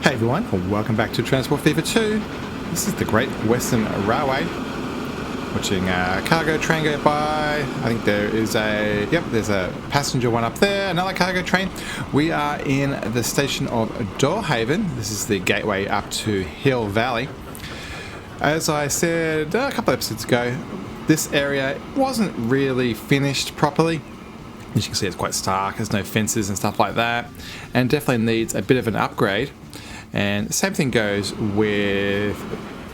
Hey everyone, and welcome back to Transport Fever 2. This is the Great Western Railway. Watching a cargo train go by. I think there's a passenger one up there, another cargo train. We are in the station of Doorhaven. This is the gateway up to Hill Valley. As I said a couple episodes ago, this area wasn't really finished properly. As you can see, it's quite stark, there's no fences and stuff like that, and definitely needs a bit of an upgrade. And the same thing goes with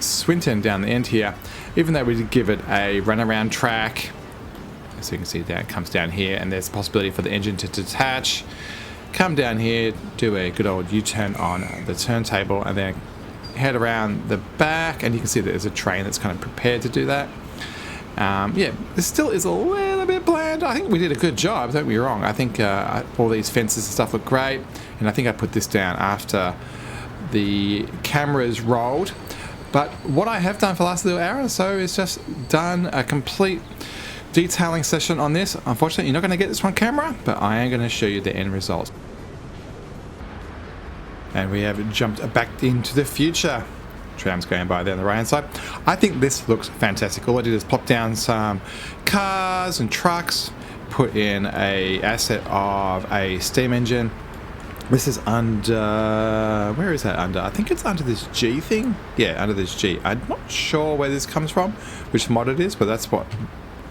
Swinton down the end here. Even though we did give it a runaround track, as you can see, that comes down here, and there's a possibility for the engine to detach, come down here, do a good old U-turn on the turntable, and then head around the back, and you can see that there's a train that's kind of prepared to do that. This still is a little bit bland. I think we did a good job, don't get me wrong. I think all these fences and stuff look great, and I think I put this down after the cameras rolled. But what I have done for the last little hour or so is just done a complete detailing session on this. Unfortunately, you're not going to get this on camera, but I am going to show you the end result. And we have jumped back into the future. Trams going by there on the right hand side. I think this looks fantastic. All I did is plop down some cars and trucks, put in a asset of a steam engine. This is under, where is that under? I think it's under this G thing. Yeah, under this G. I'm not sure where this comes from, which mod it is, but that's what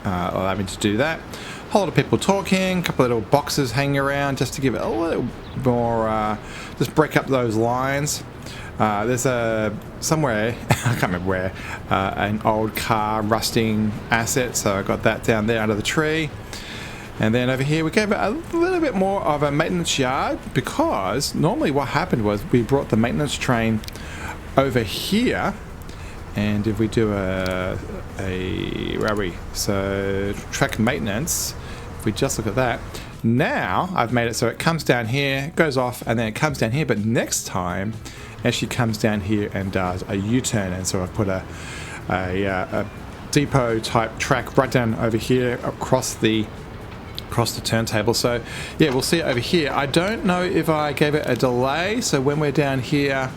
allowed me to do that. A whole lot of people talking, a couple of little boxes hanging around just to give it a little more, just break up those lines. There's somewhere, I can't remember where, an old car rusting asset, so I got that down there under the tree. And then over here we gave it a little bit more of a maintenance yard, because normally what happened was we brought the maintenance train over here, and if we do where are we? So track maintenance, if we just look at that, now I've made it so it comes down here, goes off, and then it comes down here, but next time actually comes down here and does a U-turn. And so I've put a depot type track right down over here across the turntable. So yeah, we'll see it over here. I don't know if I gave it a delay, so when we're down here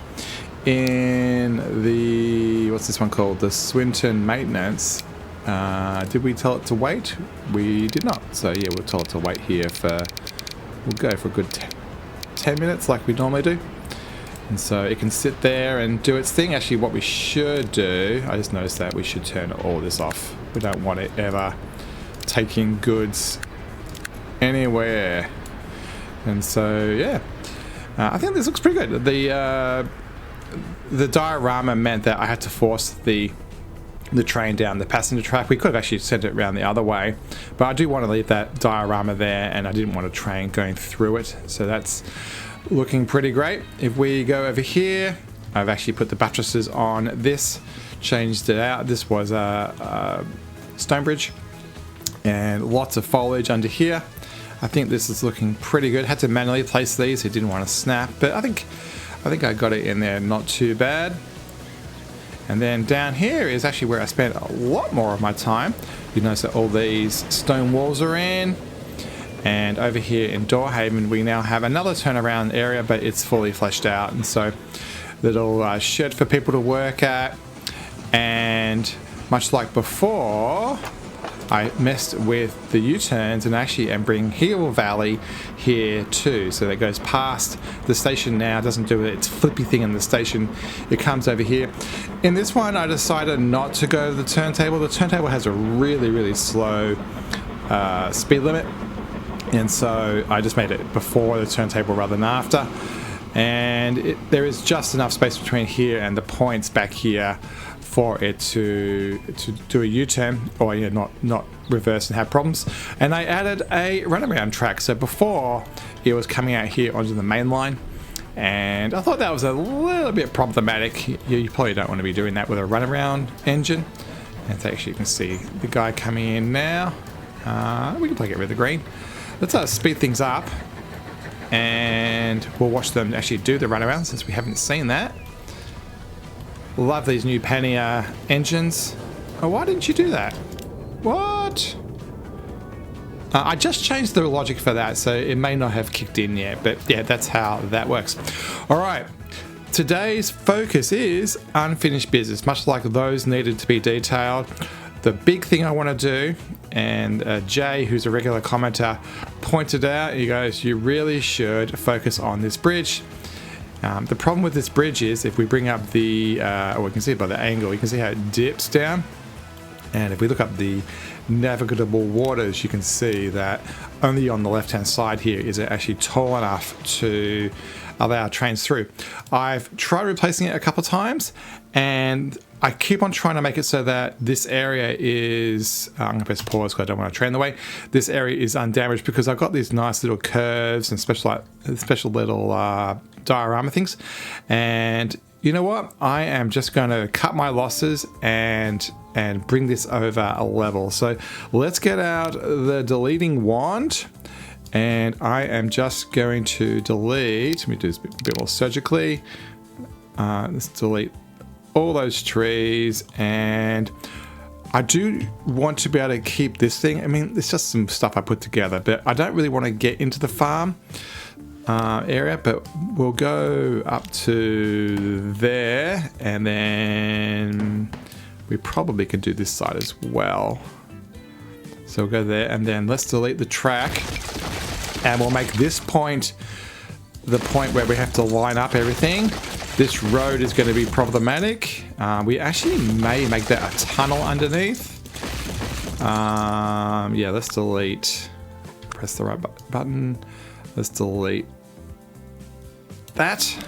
in the, what's this one called, the Swinton maintenance, did we tell it to wait? We did not. So yeah, we'll tell it to wait here for, we'll go for a good 10 minutes like we normally do. And so it can sit there and do its thing. Actually, what we should do, I just noticed that we should turn all this off. We don't want it ever taking goods anywhere. And so yeah, I think this looks pretty good. The diorama meant that I had to force the train down the passenger track. We could have actually sent it around the other way, but I do want to leave that diorama there, and I didn't want a train going through it. So that's looking pretty great. If we go over here, I've actually put the buttresses on this, changed it out. This was a stone bridge, and lots of foliage under here. I think this is looking pretty good. Had to manually place these, it didn't want to snap, but I think I got it in there not too bad. And then down here is actually where I spent a lot more of my time. You notice that all these stone walls are in. And over here in Doorhaven, we now have another turnaround area, but it's fully fleshed out. And so little shed for people to work at. And much like before, I messed with the U-turns and actually bring Hill Valley here too. So that goes past the station now, doesn't do its flippy thing in the station. It comes over here. In this one, I decided not to go to the turntable. The turntable has a really, really slow speed limit. And so I just made it before the turntable rather than after. And there is just enough space between here and the points back here for it to do a U-turn, or not reverse and have problems. And I added a runaround track. So before, it was coming out here onto the main line, and I thought that was a little bit problematic. You probably don't want to be doing that with a runaround engine. And so actually you can see the guy coming in now. We can probably get rid of the green. Let's speed things up, and we'll watch them actually do the runaround since we haven't seen that. Love these new Pannier engines. Oh, why didn't you do that? What? I just changed the logic for that, so it may not have kicked in yet, but yeah, that's how that works. All right, today's focus is unfinished business, much like those needed to be detailed. The big thing I want to do, and Jay, who's a regular commenter, pointed out, he goes, you really should focus on this bridge. The problem with this bridge is if we bring up the, we can see it by the angle, you can see how it dips down. And if we look up the navigable waters, you can see that only on the left-hand side here is it actually tall enough to allow trains through. I've tried replacing it a couple of times, and I keep on trying to make it so that this area is, I'm going to press pause because I don't want to train the way. This area is undamaged because I've got these nice little curves and special little diorama things. And you know what? I am just going to cut my losses and bring this over a level. So let's get out the deleting wand. And I am just going to delete, let me do this a bit more surgically. Let's delete all those trees, and I do want to be able to keep this thing. I mean, it's just some stuff I put together, but I don't really want to get into the farm area, but we'll go up to there, and then we probably can do this side as well. So we'll go there, and then let's delete the track, and we'll make this point the point where we have to line up everything. This road is going to be problematic. We actually may make that a tunnel underneath. Yeah, let's delete. Press the right button. Let's delete that.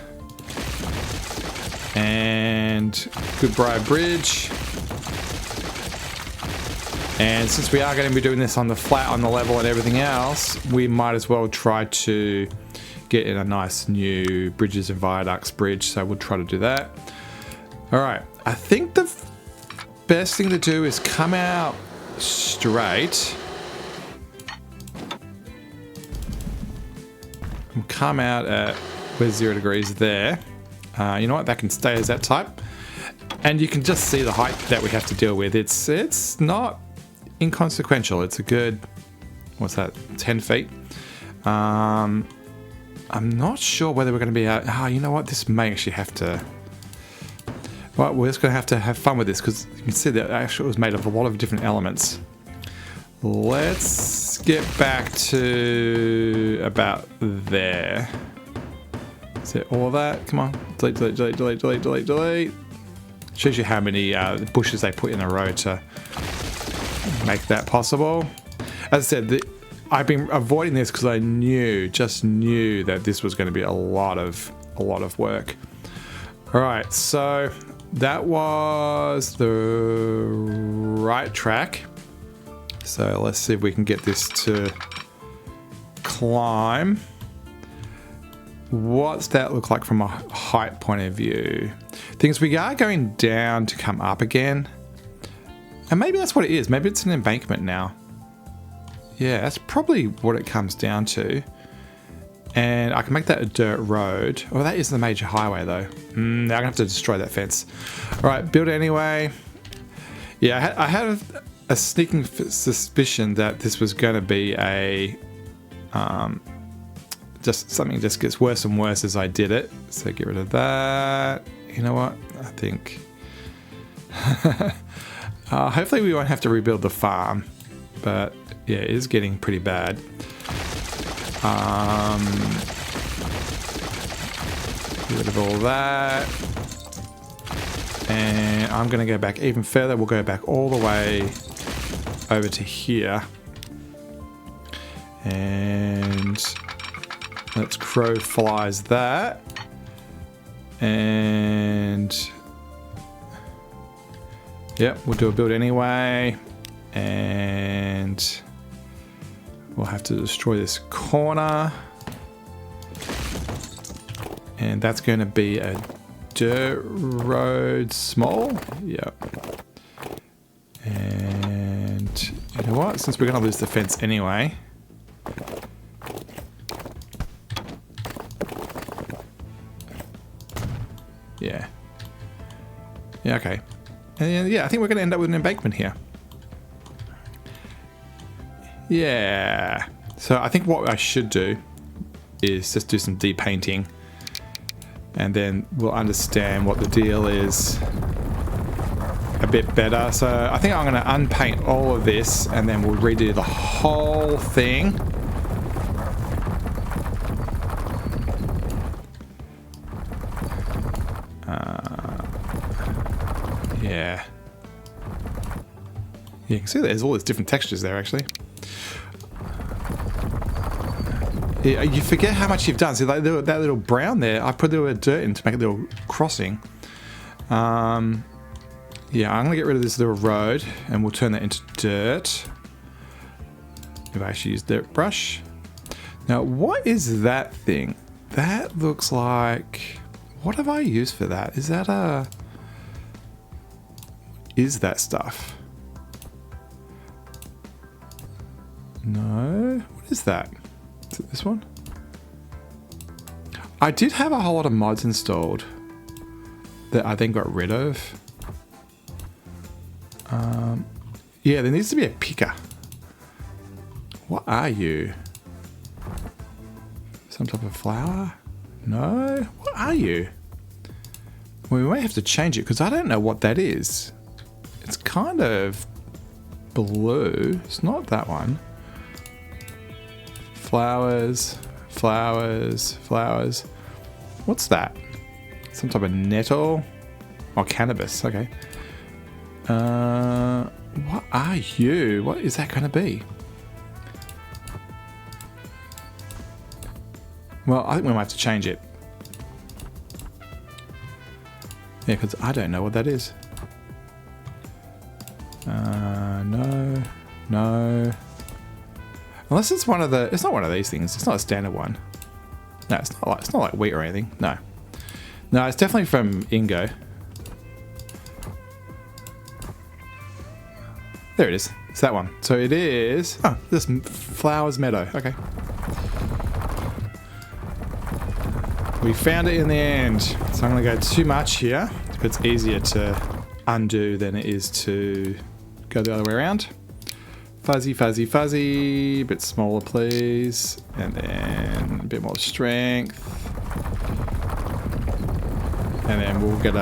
And goodbye bridge. And since we are going to be doing this on the flat, on the level and everything else, we might as well try to get in a nice new bridges and viaducts bridge. So we'll try to do that. All right. I think the best thing to do is come out straight. Come out at where's 0 degrees there. You know what? That can stay as that type. And you can just see the height that we have to deal with. It's not inconsequential. It's a good, what's that, 10 feet. I'm not sure whether we're going to be out. Oh, you know what? This may actually have to. Well, we're just going to have fun with this because you can see that actually it was made of a lot of different elements. Let's get back to about there. Is it all that? Come on. Delete, delete, delete, delete, delete, delete, delete. Shows you how many bushes they put in a row to make that possible. As I said, I've been avoiding this because I just knew that this was going to be a lot of work. All right, so that was the right track. So let's see if we can get this to climb. What's that look like from a height point of view? Things we are going down to come up again. And maybe that's what it is. Maybe it's an embankment now. Yeah, that's probably what it comes down to. And I can make that a dirt road. Oh, that is the major highway though. I'm gonna have to destroy that fence. All right, build it anyway. Yeah, I had a sneaking suspicion that this was gonna be a, just something just gets worse and worse as I did it. So get rid of that. You know what? I think, hopefully we won't have to rebuild the farm, but yeah, it is getting pretty bad. Get rid of all that. And I'm going to go back even further. We'll go back all the way over to here. And let's crow flies that. And yep, we'll do a build anyway. And we'll have to destroy this corner. And that's going to be a dirt road small. Yep. And you know what? Since we're going to lose the fence anyway. Yeah. Yeah, okay. And yeah, I think we're going to end up with an embankment here. Yeah. So I think what I should do is just do some depainting. and then we'll understand what the deal is a bit better. So I think I'm going to unpaint all of this, and then we'll redo the whole thing. Yeah. You can see there's all these different textures there, actually. Yeah, you forget how much you've done. See, that little brown there, I put a little bit of dirt in to make a little crossing. Yeah, I'm going to get rid of this little road, and we'll turn that into dirt. If I actually use dirt brush. Now, what is that thing? That looks like... What have I used for that? Is that a... Is that stuff? No. What is that? Is it this one? I did have a whole lot of mods installed that I then got rid of. Yeah, there needs to be a picker. What are you? Some type of flower? No? What are you? Well, we might have to change it because I don't know what that is. It's kind of blue. It's not that one. Flowers, flowers, flowers. What's that? Some type of nettle? Oh, cannabis. Okay. What are you? What is that going to be? Well, I think we might have to change it. Yeah, because I don't know what that is. No. No. Unless it's one of the... It's not one of these things. It's not a standard one. No, it's not like wheat or anything. No. No, it's definitely from Ingo. There it is. It's that one. So it is... Oh, this flowers meadow. Okay. We found it in the end. So I'm going to go too much here. It's easier to undo than it is to go the other way around. Fuzzy, fuzzy, fuzzy. A bit smaller, please. And then a bit more strength. And then we'll get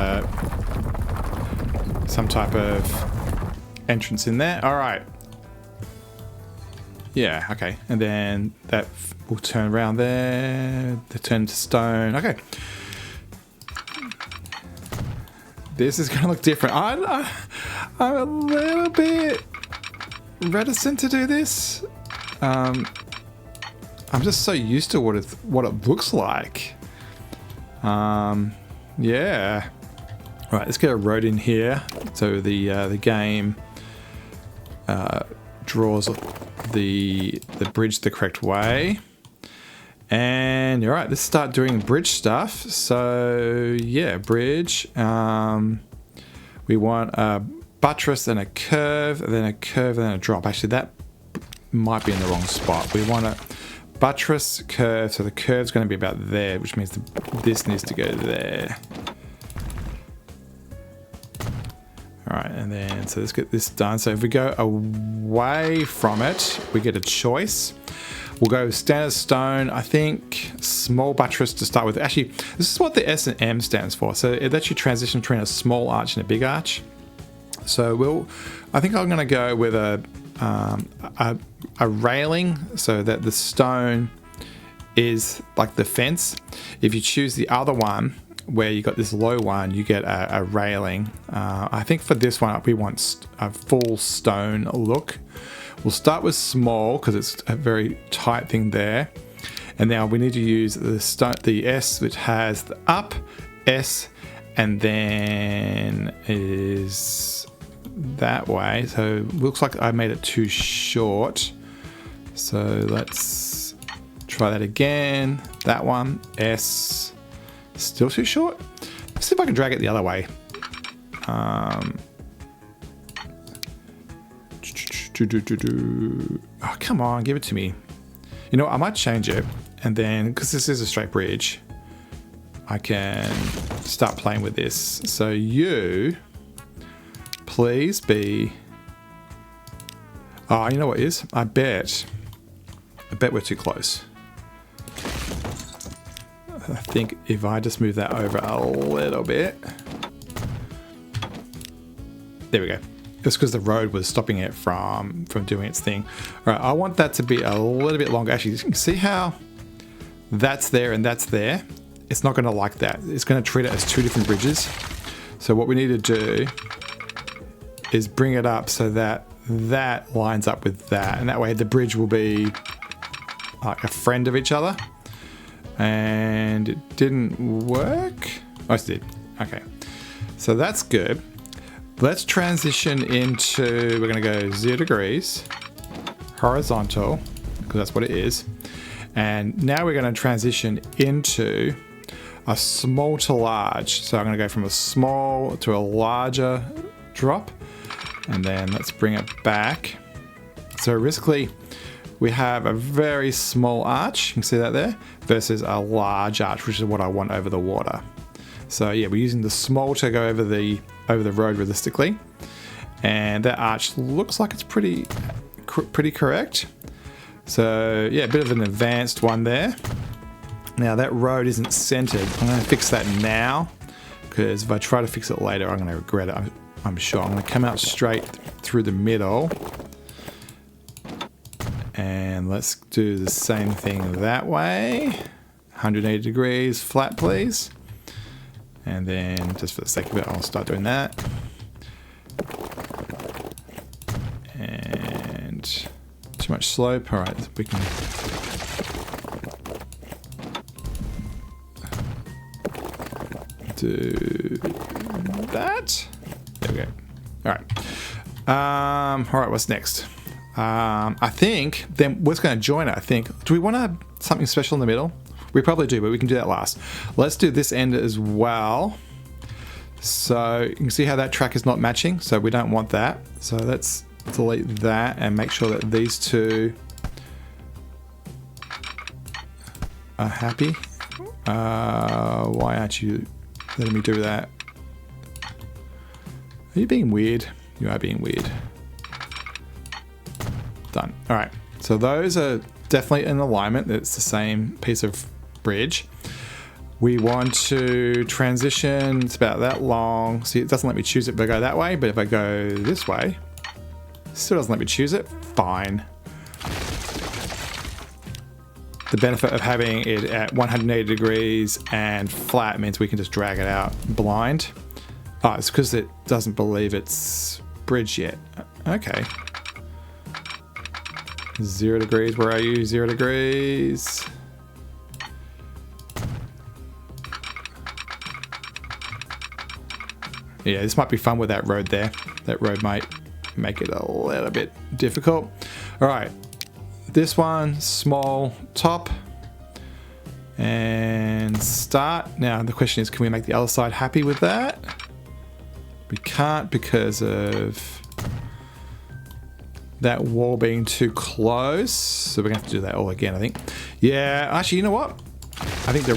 some type of entrance in there. All right. Yeah, okay. And then that will turn around there. They turn to stone. Okay. This is going to look different. I'm a little bit reticent to do this. I'm just so used to what it looks like. Yeah. All right, let's get a road in here. So the game draws the bridge the correct way. And all right, let's start doing bridge stuff. So yeah, bridge. We want a buttress, then a curve, then a curve, then a drop. Actually, that might be in the wrong spot. We want a buttress, curve. So the curve's going to be about there, which means this needs to go there. All right, and then so let's get this done. So if we go away from it, we get a choice. We'll go standard stone. I think small buttress to start with. Actually, this is what the S and M stands for. So it lets you transition between a small arch and a big arch. So I think I'm going to go with a railing so that the stone is like the fence. If you choose the other one, where you got this low one, you get a railing. I think for this one, we want a full stone look. We'll start with small because it's a very tight thing there. And now we need to use the S, which has the up, S, and then is that way. So it looks like I made it too short. So let's try that again. That one, S, still too short. Let's see if I can drag it the other way. Oh, come on, give it to me. You know what, I might change it, and then because this is a straight bridge, I can start playing with this. So you please be... Oh, you know what it is? I bet we're too close. I think if I just move that over a little bit. There we go. Just because the road was stopping it from doing its thing. All right, I want that to be a little bit longer. Actually, you can see how that's there and that's there. It's not going to like that. It's going to treat it as two different bridges. So what we need to do is bring it up so that that lines up with that. And that way the bridge will be like a friend of each other. And it didn't work. Oh, it did. Okay. So that's good. Let's transition into, we're going to go 0 degrees, horizontal, because that's what it is. And now we're going to transition into a small to large. So I'm going to go from a small to a larger drop. And then let's bring it back. So basically, we have a very small arch, you can see that there, versus a large arch, which is what I want over the water. So yeah, we're using the small to go over the road realistically. And that arch looks like it's pretty correct. So yeah, a bit of an advanced one there. Now that road isn't centered. I'm going to fix that now, because if I try to fix it later, I'm going to regret it. I'm sure. I'm going to come out straight through the middle. And let's do the same thing that way. 180 degrees flat, please. And then just for the sake of it, I'll start doing that. And too much slope. All right, we can. Do that. There we go. All right. All right. What's next? I think then what's going to join it. I think. Do we want something special in the middle? We probably do, but we can do that last. Let's do this end as well. So you can see how that track is not matching. So we don't want that. So let's delete that and make sure that these two are happy. Why aren't you letting me do that? Are you being weird? You are being weird. Done. All right. So those are definitely in alignment. It's the same piece of bridge. We want to transition. It's about that long. See, it doesn't let me choose it if I go that way, but if I go this way, it still doesn't let me choose it. Fine. The benefit of having it at 180 degrees and flat means we can just drag it out blind. Oh, it's because it doesn't believe it's bridge yet. Okay. 0 degrees, where are you? 0 degrees. Yeah, this might be fun with that road there. That road might make it a little bit difficult. All right, this one, small top and start. Now the question is, can we make the other side happy with that? We can't because of that wall being too close. So we're gonna have to do that all again, I think. Yeah, actually, you know what? I think the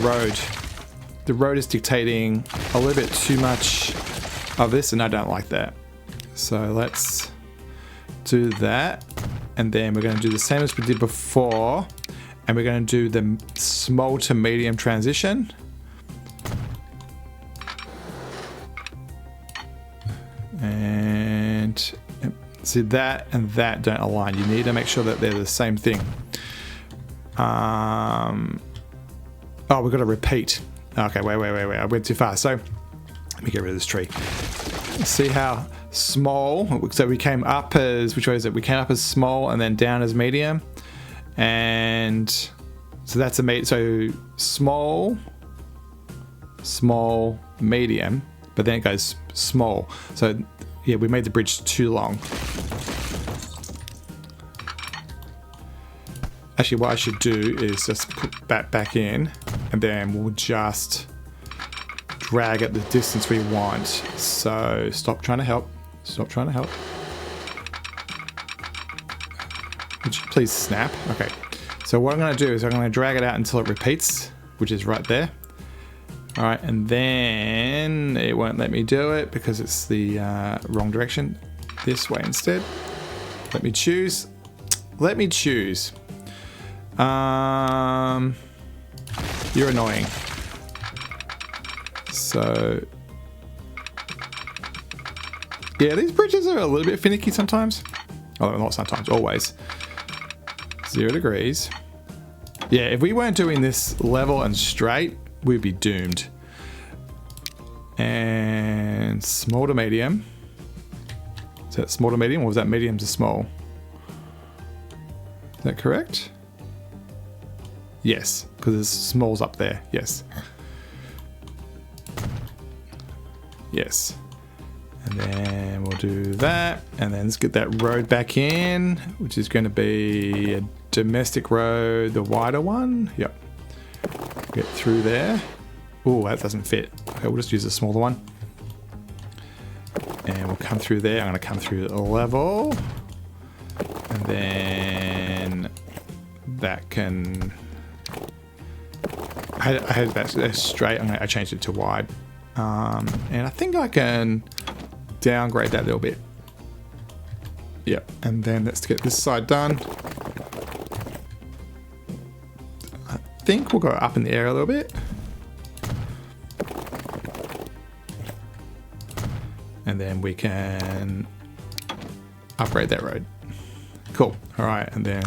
road is dictating a little bit too much of this, and I don't like that. So let's do that. And then we're gonna do the same as we did before. And we're gonna do the small to medium transition. And see, that and that don't align. You need to make sure that they're the same thing. Oh, we've got to repeat. Okay, wait. I went too fast. So let me get rid of this tree. See how small, so we came up as, which way is it? We came up as small and then down as medium. And so that's a so small, medium, but then it goes small. So yeah, we made the bridge too long. Actually, what I should do is just put that back in, and then we'll just drag it the distance we want. So stop trying to help. Stop trying to help. Would you please snap? Okay. So what I'm going to do is I'm going to drag it out until it repeats, which is right there. All right, and then it won't let me do it because it's the wrong direction. This way instead. Let me choose. Let me choose. You're annoying. So yeah, these bridges are a little bit finicky sometimes. Oh, not sometimes, always. 0 degrees. Yeah, if we weren't doing this level and straight, we'd be doomed. And small to medium. Is that small to medium, or was that medium to small? Is that correct? Yes, because there's smalls up there. Yes. Yes. And then we'll do that. And then let's get that road back in, which is going to be a domestic road, the wider one. Yep. Get through there. Oh, that doesn't fit. Okay, we'll just use a smaller one. And we'll come through there. I'm going to come through the level. And then that can... I had that straight. I changed it to wide. And I think I can downgrade that a little bit. Yep. And then let's get this side done. I think we'll go up in the air a little bit. And then we can upgrade that road. Cool. All right. And then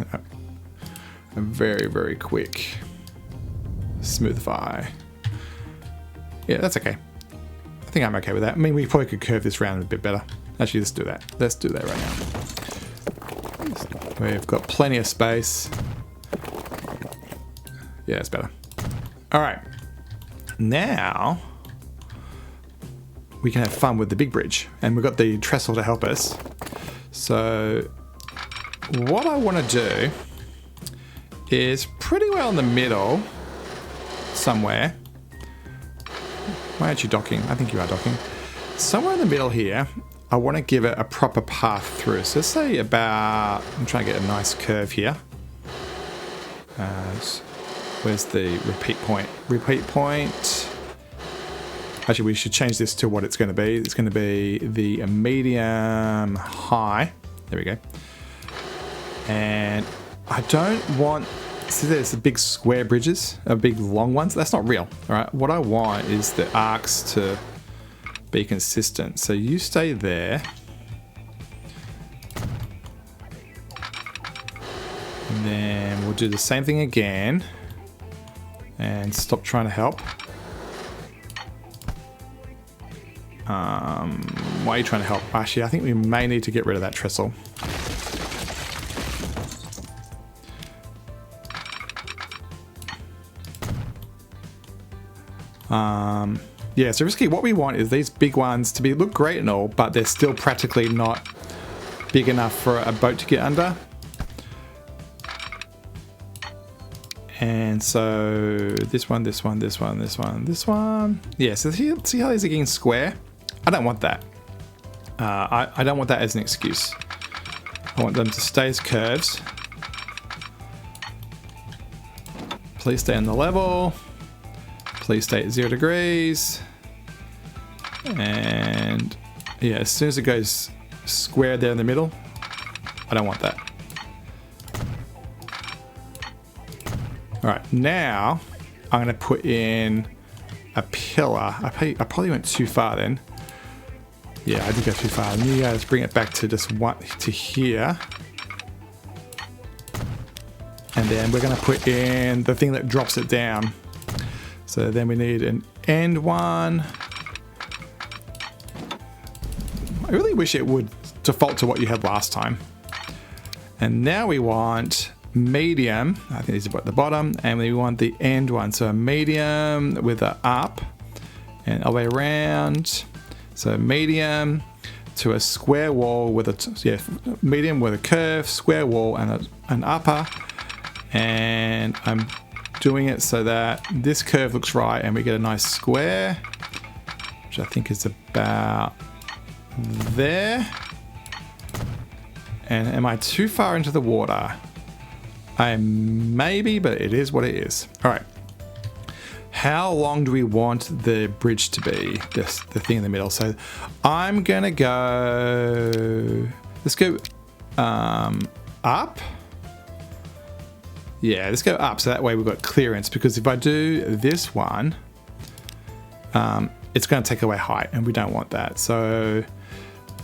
a very, very quick smoothify. Yeah, that's okay. I think I'm okay with that. I mean, we probably could curve this round a bit better. Actually, let's do that. Let's do that right now. We've got plenty of space. Yeah, it's better. All right. Now we can have fun with the big bridge, and we've got the trestle to help us. So what I want to do is pretty well in the middle somewhere. Why aren't you docking? I think you are docking. Somewhere in the middle here, I want to give it a proper path through. So let's say about, I'm trying to get a nice curve here. Where's the repeat point? Repeat point. Actually, we should change this to what it's going to be. It's going to be the medium high. There we go. And I don't want... See, there's the big square bridges, big long ones. That's not real. All right. What I want is the arcs to be consistent. So you stay there. And then we'll do the same thing again. And stop trying to help. Why are you trying to help? Actually, I think we may need to get rid of that trestle. Yeah, so basically what we want is these big ones to look great and all, but they're still practically not big enough for a boat to get under. And so this one, this one, this one, this one, this one. Yeah, so see how these are getting square? I don't want that. I don't want that as an excuse. I want them to stay as curves. Please stay on the level. Please stay at 0 degrees. And yeah, as soon as it goes square there in the middle, I don't want that. All right, now I'm going to put in a pillar. I probably went too far then. Yeah, I did go too far. And you guys bring it back to just one to here. And then we're going to put in the thing that drops it down. So then we need an end one. I really wish it would default to what you had last time. And now we want medium. I think these are at the bottom. And we want the end one. So a medium with an up and all the way around. So medium to a square wall with a, medium with a curve, square wall and an upper. And I'm doing it so that this curve looks right and we get a nice square, which I think is about there. And am I too far into the water? I may be, but it is what it is. All right. How long do we want the bridge to be? The thing in the middle. So I'm gonna go. Let's go up. Yeah, let's go up. So that way we've got clearance. Because if I do this one, it's going to take away height, and we don't want that. So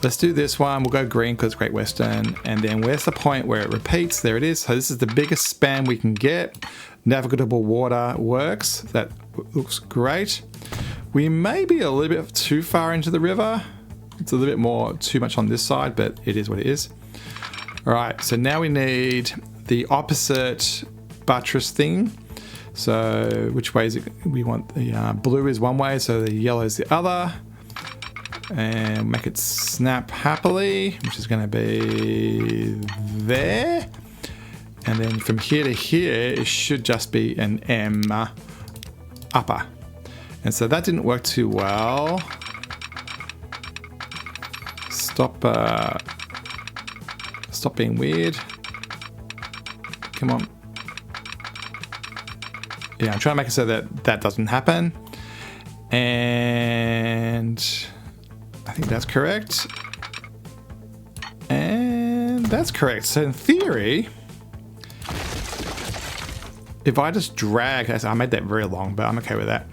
let's do this one. We'll go green because Great Western. And then where's the point where it repeats? There it is. So this is the biggest span we can get. Navigable water works. That looks great. We may be a little bit too far into the river. It's a little bit more too much on this side, but it is what it is. All right, so now we need the opposite buttress thing. So which way is it? We want the blue is one way, so the yellow is the other. And make it snap happily, which is going to be there. And then from here to here, it should just be an M upper. And so that didn't work too well. Stop being weird. Come on. Yeah, I'm trying to make it so that that doesn't happen. And I think that's correct. And that's correct. So in theory, if I just drag, I made that very long, but I'm okay with that.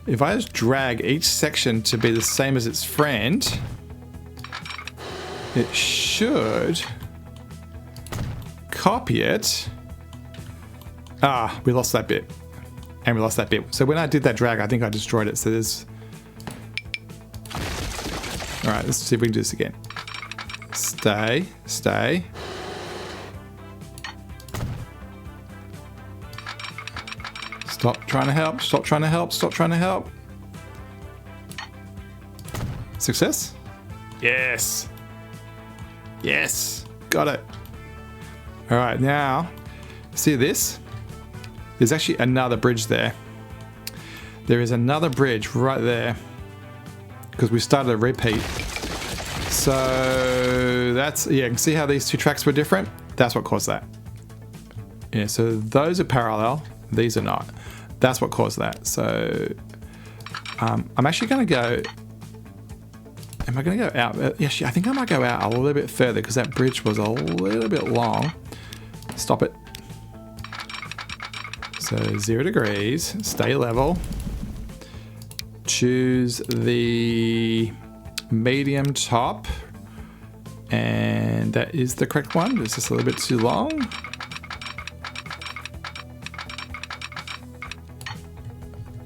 If I just drag each section to be the same as its friend, it should copy it. Ah, we lost that bit. And we lost that bit. So when I did that drag, I think I destroyed it. So there's... All right, let's see if we can do this again. Stay, stay. Stop trying to help, stop trying to help, stop trying to help. Success? Yes. Yes, got it. All right, now, see this? There's actually another bridge there. There is another bridge right there because we started a repeat. So that's, yeah, you can see how these two tracks were different? That's what caused that. Yeah, so those are parallel, these are not. That's what caused that. So I'm actually going to go, am I going to go out? Yes, I think I might go out a little bit further because that bridge was a little bit long. Stop it. So 0 degrees, stay level. Choose the medium top. And that is the correct one. It's just a little bit too long.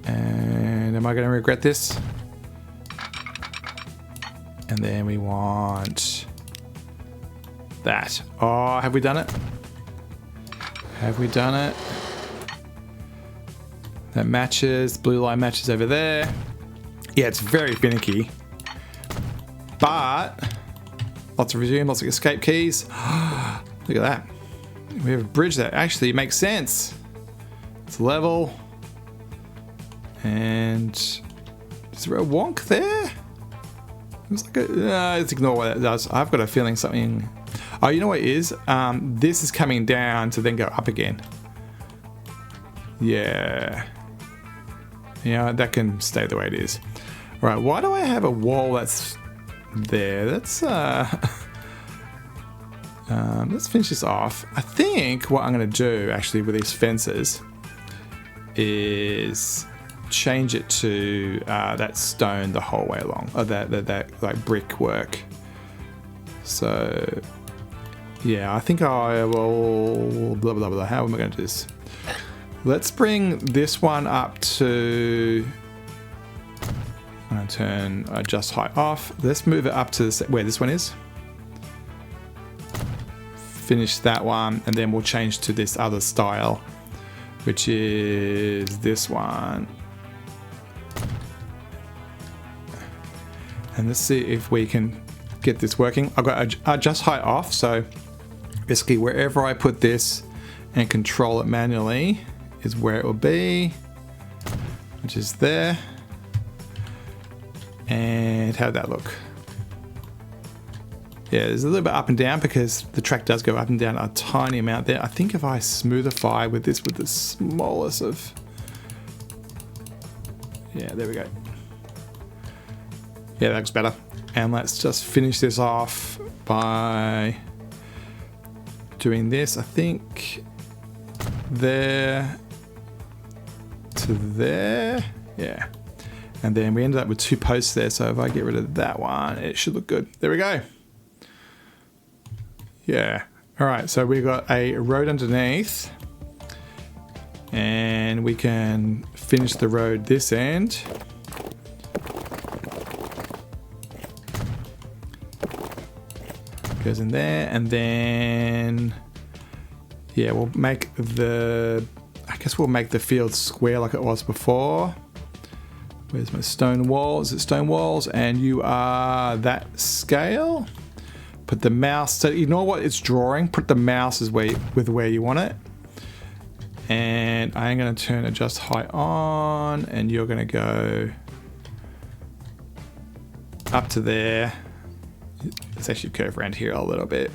And am I going to regret this? And then we want that. Oh, have we done it? Have we done it? That matches, blue line matches over there. Yeah, it's very finicky. But lots of resume, lots of escape keys. Look at that. We have a bridge that actually makes sense. It's level. And is there a wonk there? It's like a, let's ignore what that does. I've got a feeling something. Oh, you know what it is? This is coming down to then go up again. Yeah. You know, that can stay the way it is. All right, why do I have a wall that's there? Let's finish this off. I think what I'm going to do actually with these fences is change it to that stone the whole way along, or that like brick work. So yeah, I think I will blah blah blah. How am I going to do this? Let's bring this one up to. I'm going to turn adjust height off. Let's move it up to where this one is. Finish that one, and then we'll change to this other style, which is this one. And let's see if we can get this working. I've got adjust height off, so basically wherever I put this and control it manually is where it will be, which is there. And how'd that look? Yeah, there's a little bit up and down because the track does go up and down a tiny amount there. I think if I smoothify with this with the smallest of... Yeah, there we go. Yeah, that looks better. And let's just finish this off by doing this. I think there to there. Yeah. And then we ended up with 2 posts there. So if I get rid of that one, it should look good. There we go. Yeah. All right. So we got a road underneath. And we can finish the road this end. Goes in there. And then, yeah, we'll make the field square like it was before. Where's my stone walls? Is it stone walls? And you are that scale. Put the mouse, so ignore what it's drawing. Put the mouse with where you want it. And I'm going to turn adjust height on, and you're going to go up to there. Let's actually curve around here a little bit.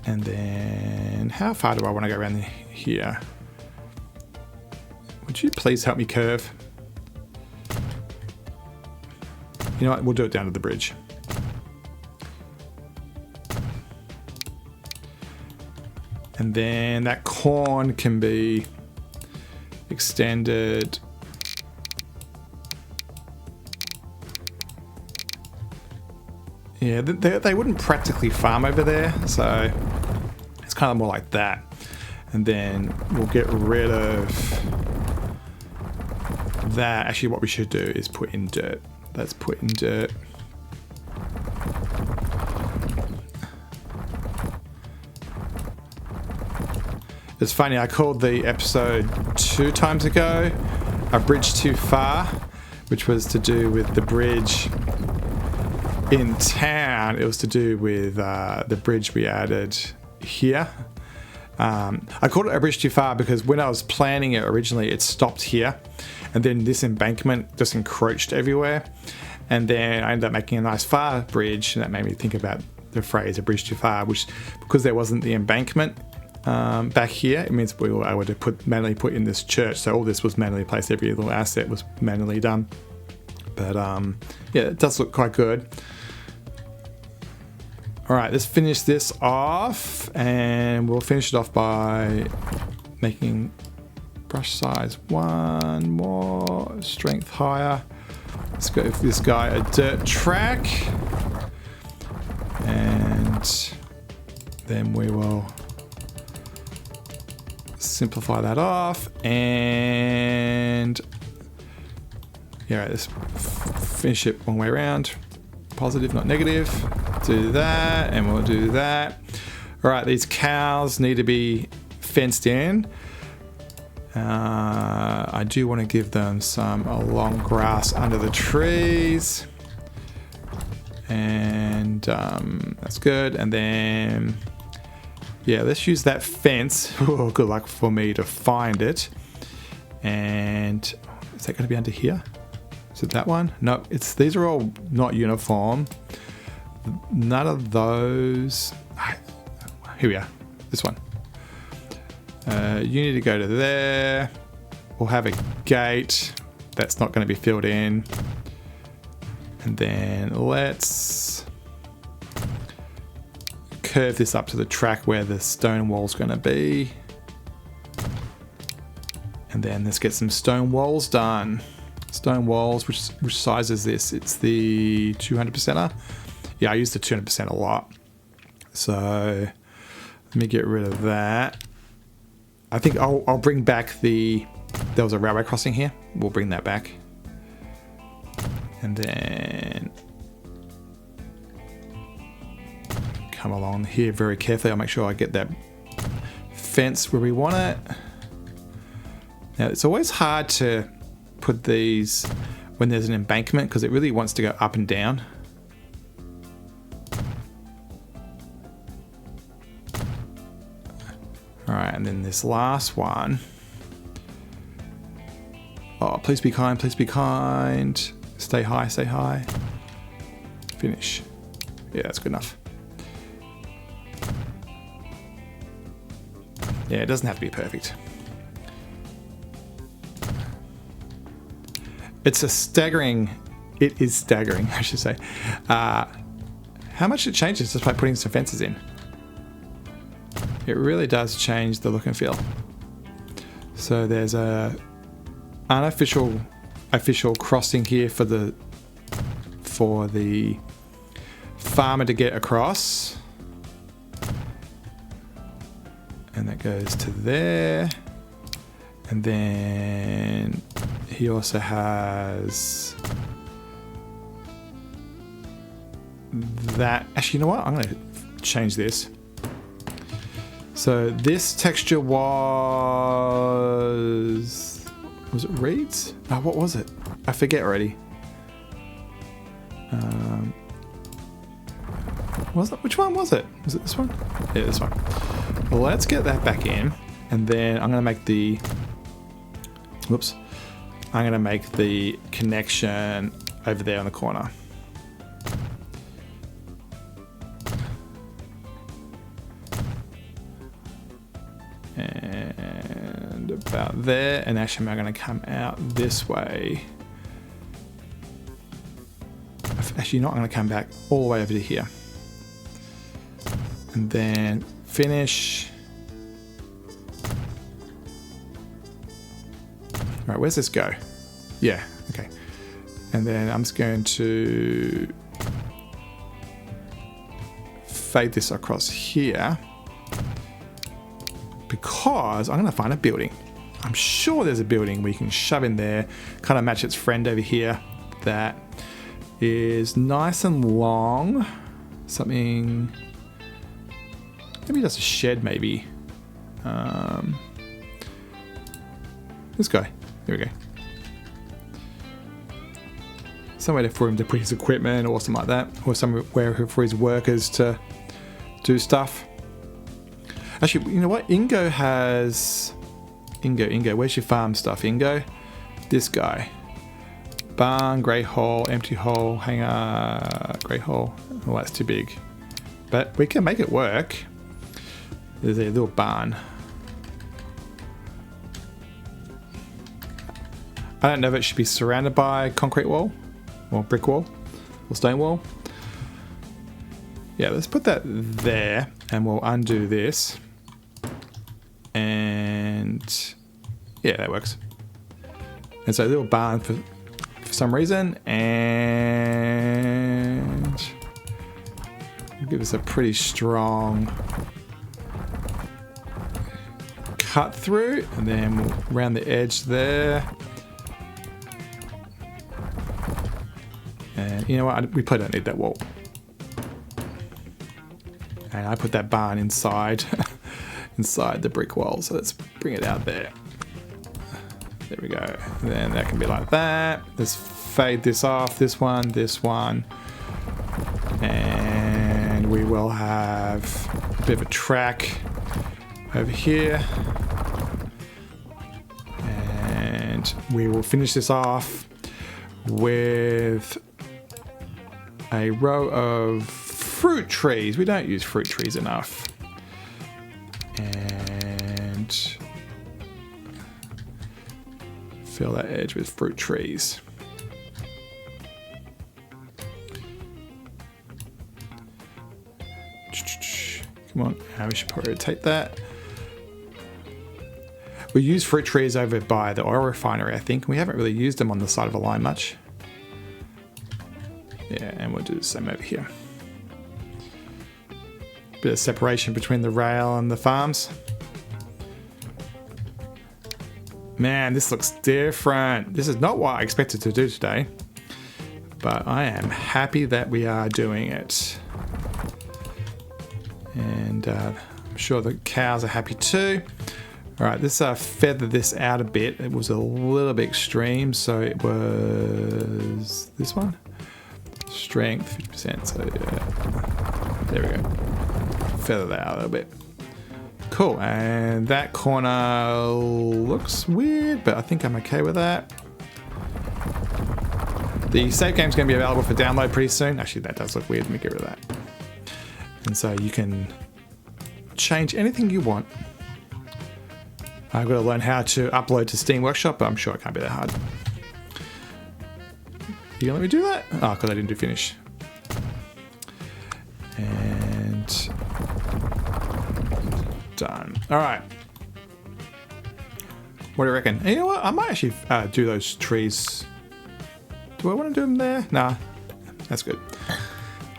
And then how far do I want to go around here? Would you please help me curve? You know what? We'll do it down to the bridge. And then that corn can be extended. Yeah, they wouldn't practically farm over there, so it's kind of more like that. And then we'll get rid of that. Actually, what we should do is put in dirt. Let's put in dirt. It's funny, I called the episode 2 times ago A Bridge Too Far, which was to do with the bridge in town. It was to do with the bridge we added here. I called it A Bridge Too Far because when I was planning it originally, it stopped here. And then this embankment just encroached everywhere. And then I ended up making a nice far bridge, and that made me think about the phrase A Bridge Too Far, which, because there wasn't the embankment back here, it means we were able to manually put in this church. So all this was manually placed. Every little asset was manually done. But yeah, it does look quite good. All right, let's finish this off, and we'll finish it off by making brush size 1 more, strength higher. Let's go for this guy a dirt track, and then we will simplify that off. And yeah, let's finish it one way around. Positive, not negative. Do that, and we'll do that. All right, these cows need to be fenced in. I do want to give them some long grass under the trees, and that's good. And then yeah, let's use that fence. Oh, good luck for me to find it. And is that going to be under here? Is it that one? No, these are all not uniform. None of those. Here we are. This one. You need to go to there. We'll have a gate. That's not going to be filled in. And then let's curve this up to the track where the stone wall's going to be. And then let's get some stone walls done. Stone walls, which size is this? It's the 200%er. Yeah, I use the 200% a lot. So let me get rid of that. I think I'll bring back there was a railway crossing here. We'll bring that back. And then come along here very carefully. I'll make sure I get that fence where we want it. Now, it's always hard to put these when there's an embankment because it really wants to go up and down. All right, and then this last one. Oh, please be kind, please be kind. Stay high, stay high. Finish. Yeah, that's good enough. Yeah, it doesn't have to be perfect. It is staggering, I should say, how much it changes just by putting some fences in. It really does change the look and feel. So there's a official crossing here for the farmer to get across, and that goes to there. And then he also has that. Actually, you know what? I'm going to change this. So this texture was it reeds? Oh, what was it? I forget already. Was it? Which one was it? Was it this one? Yeah, this one. Well, let's get that back in, and then I'm going to make the. Whoops. I'm going to make the connection over there on the corner. And about there. And actually, I'm going to come out this way. Actually, not going to come back all the way over to here. And then finish. All right, where's this go? Yeah, okay. And then I'm just going to fade this across here because I'm going to find a building. I'm sure there's a building we can shove in there, kind of match its friend over here that is nice and long. Something, maybe just a shed maybe. This guy. There we go. Somewhere for him to put his equipment or something like that. Or somewhere for his workers to do stuff. Actually, you know what? Ingo has... Ingo, where's your farm stuff, Ingo? This guy. Barn, grey hole, empty hole, hangar, grey hole. Oh, that's too big. But we can make it work. There's a little barn. I don't know if it should be surrounded by a concrete wall or brick wall or stone wall. Yeah, let's put that there and we'll undo this. And yeah, that works. And so a little barn for some reason, and give us a pretty strong cut through, and then we'll round the edge there. And you know what? We probably don't need that wall. And I put that barn inside inside the brick wall, so let's bring it out there. There we go. And then that can be like that. Let's fade this off, this one, and we will have a bit of a track over here, and we will finish this off with a row of fruit trees. We don't use fruit trees enough. And fill that edge with fruit trees. Come on, we should probably rotate that. We use fruit trees over by the oil refinery, I think. We haven't really used them on the side of a line much. Yeah, and we'll do the same over here. Bit of separation between the rail and the farms. Man, this looks different. This is not what I expected to do today, but I am happy that we are doing it. And I'm sure the cows are happy too. All right, let's feather this out a bit. It was a little bit extreme, so it was this one. Strength 50%, so yeah. There we go. Feather that out a little bit. Cool, and that corner looks weird, but I think I'm okay with that. The save game is going to be available for download pretty soon. Actually, that does look weird. Let me get rid of that. And so you can change anything you want. I've got to learn how to upload to Steam Workshop, but I'm sure it can't be that hard. You gonna let me do that? Oh, because I didn't do finish. And done. All right. What do you reckon? You know what? I might actually do those trees. Do I want to do them there? Nah, that's good.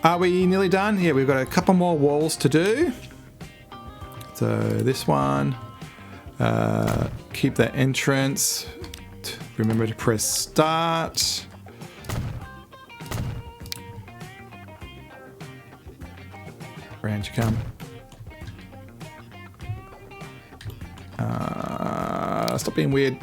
Are we nearly done? Yeah, we've got a couple more walls to do. So this one, keep that entrance. Remember to press start. Around you come. Stop being weird.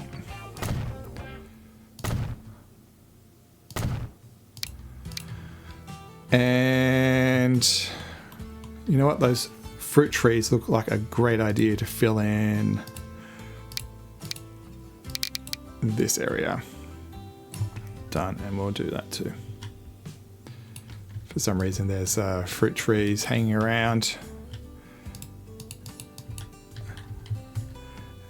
And you know what? Those fruit trees look like a great idea to fill in this area. Done, and we'll do that too. For some reason there's fruit trees hanging around.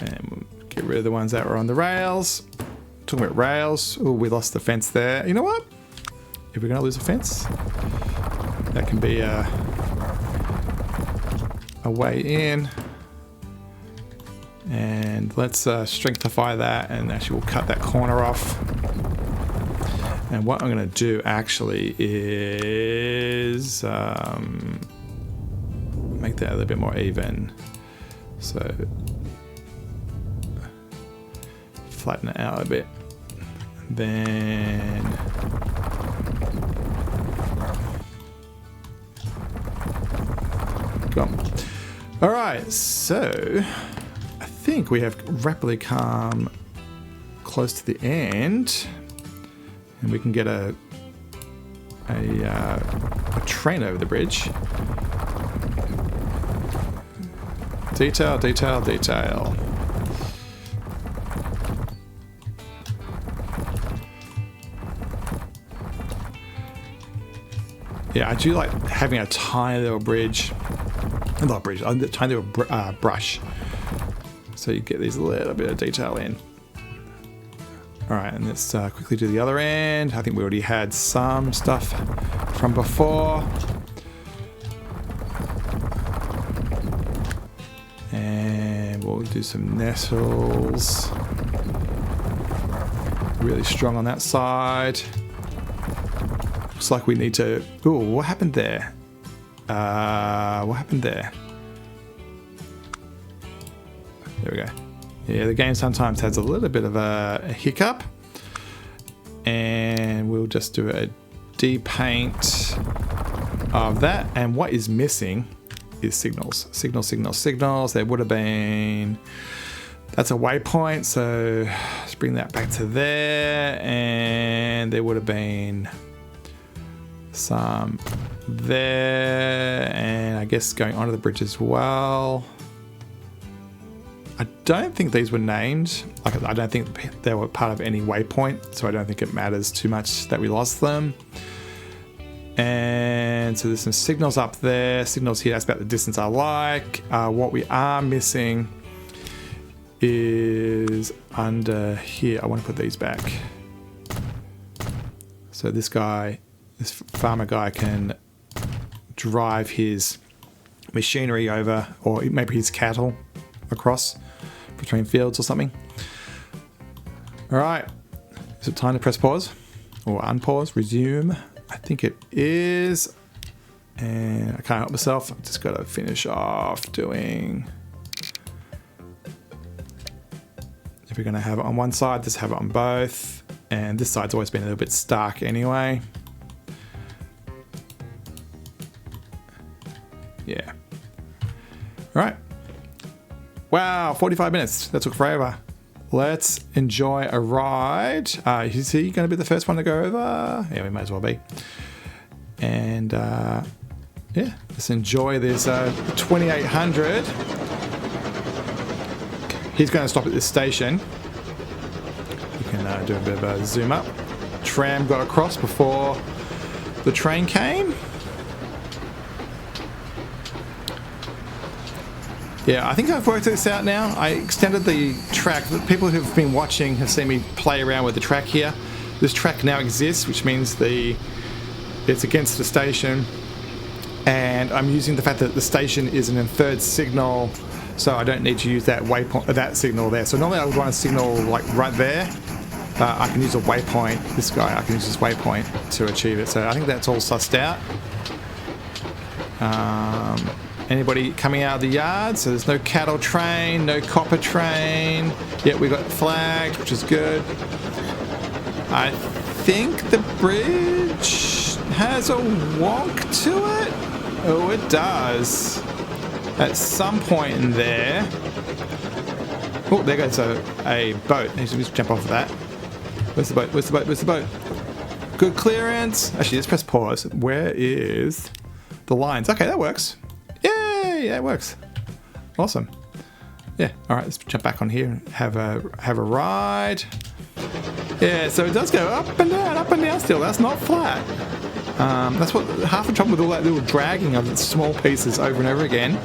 And we'll get rid of the ones that were on the rails. Talking about rails, oh, we lost the fence there. You know what? If we're going to lose a fence, that can be a way in. And let's strengthify that, and actually we'll cut that corner off. And what I'm going to do actually is make that a little bit more even. So flatten it out a bit. Then go on. All right, so I think we have rapidly come close to the end, and we can get a train over the bridge. Detail, detail, detail. Yeah, I do like having a tiny little bridge. Not bridge, a tiny little brush. So you get these little bit of detail in. All right, and let's quickly do the other end. I think we already had some stuff from before. And we'll do some nettles. Really strong on that side. Looks like we need to... Ooh, what happened there? What happened there? There we go. Yeah, the game sometimes has a little bit of a hiccup. And we'll just do a depaint of that. And what is missing is signals. Signals, signals, signals. There would have been... That's a waypoint, so let's bring that back to there. And there would have been some there. And I guess going onto the bridge as well. I don't think these were named. Like, I don't think they were part of any waypoint, so I don't think it matters too much that we lost them. And so there's some signals up there, signals here. That's about the distance I like. What we are missing is under here. I want to put these back. So this guy, this farmer guy, can drive his machinery over, or maybe his cattle across between fields or something. All right, is it time to press pause or unpause, resume? I think it is. And I can't help myself. I've just got to finish off doing... If we're going to have it on one side, just have it on both. And this side's always been a little bit stark anyway. Yeah. All right. Wow, 45 minutes. That took forever. Let's enjoy a ride. Is he going to be the first one to go over? Yeah, we might as well be. And yeah, let's enjoy this 2800. He's going to stop at this station. You can do a bit of a zoom up. Tram got across before the train came. Yeah, I think I've worked this out now. I extended the track. The people who've been watching have seen me play around with the track here. This track now exists, which means it's against the station. And I'm using the fact that the station is an inferred signal so I don't need to use that waypoint, that signal there. So normally I would want a signal like right there, but I can use a waypoint. This guy, I can use this waypoint to achieve it. So I think that's all sussed out. Anybody coming out of the yard? So there's no cattle train, no copper train. Yet we got flagged, which is good. I think the bridge has a wonk to it. Oh, it does. At some point in there. Oh, there goes a boat. Let's jump off of that. Where's the boat? Where's the boat? Where's the boat? Good clearance. Actually, let's press pause. Where is the lines? Okay, that works. Yay, that works. Awesome. Yeah. All right, let's jump back on here and have a ride. Yeah, so it does go up and down still. That's not flat. That's what half the trouble with all that little dragging of the small pieces over and over again.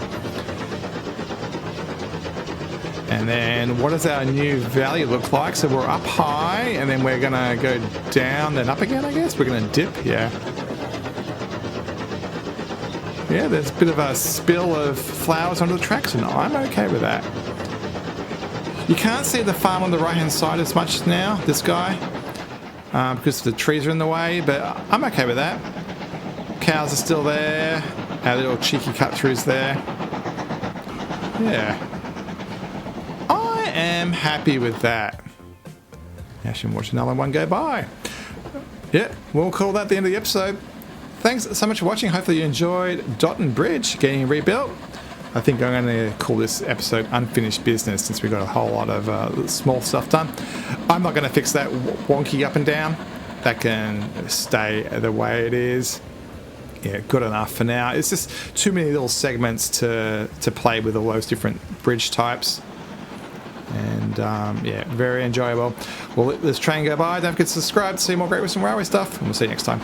And then what does our new valley look like? So we're up high and then we're gonna go down then up again, I guess. We're gonna dip, yeah. Yeah, there's a bit of a spill of flowers onto the tracks and I'm okay with that. You can't see the farm on the right hand side as much now, this guy, because the trees are in the way, but I'm okay with that. Cows are still there, our little cheeky cut-throughs there. Yeah. I am happy with that. Now I should watch another one go by. Yeah, we'll call that the end of the episode. Thanks so much for watching. Hopefully you enjoyed Dotton Bridge getting rebuilt. I think I'm going to call this episode Unfinished Business since we got a whole lot of small stuff done. I'm not going to fix that wonky up and down. That can stay the way it is. Yeah, good enough for now. It's just too many little segments to play with all those different bridge types. And yeah, very enjoyable. We'll let this train go by. Don't forget to subscribe to see more Great Western Railway stuff. And we'll see you next time.